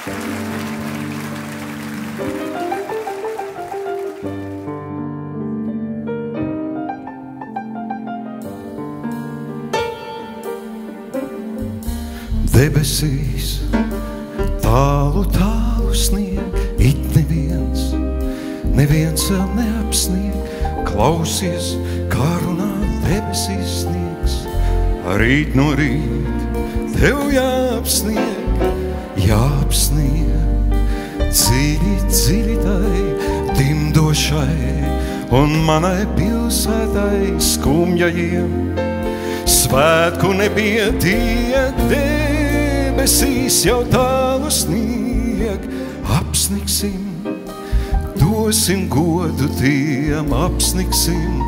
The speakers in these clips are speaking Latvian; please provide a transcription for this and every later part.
Debesīs tālu, tālu snieg, it neviens vēl neapsnieg. Klausies, kā runā debesīs sniegs. Rīt no rīt tev jāapsnieg, dziļi, dziļi tai dimdošai un manai pilsētai skumjajiem. Svētku nebija tiek, debesīs jau tālu snieg. Apsniksim, dosim godu tiem, apsniksim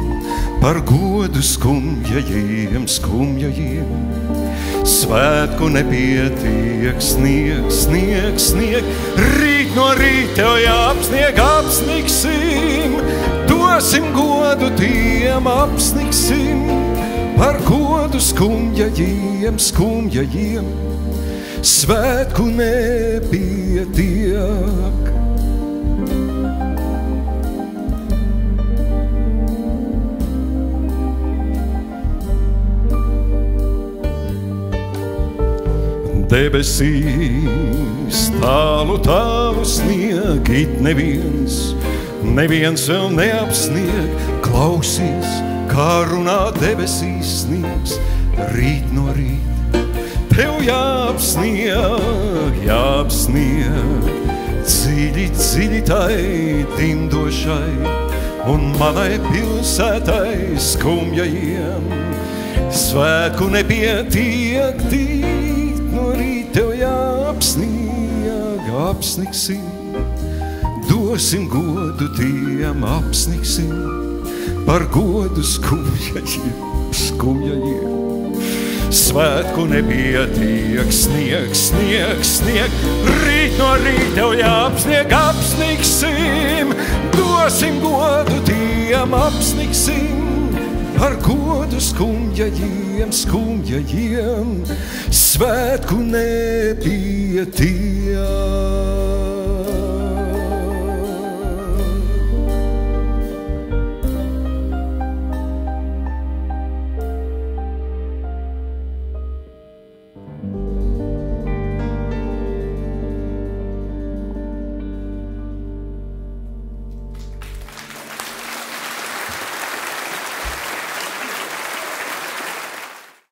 par godu skumjajiem. Svētku nepietiek, snieg, rīt no rīt tev jāapsnieg, apsniksim, dosim godu tiem, apsniksim par godu skumjajiem. Svētku nepietiek. Debesīs tālu, tālu snieg, it neviens vēl neapsnieg. Klausies, kā runā debesīs sniegs. Rīt no rīt tev jāapsnieg, dziļi, dziļi tai dimdošai un manai pilsētai skumjajiem. Svētku nepietiek, no rīt tev jāapsnieg, apsniksim, dosim godu tiem, apsniksim par godu skumjajiem. Svētku nepietiek, snieg, rīt no rīt tev jāapsnieg, apsniksim, dosim godu tiem, apsniksim par godu skumjajiem. Svētku nepietiek.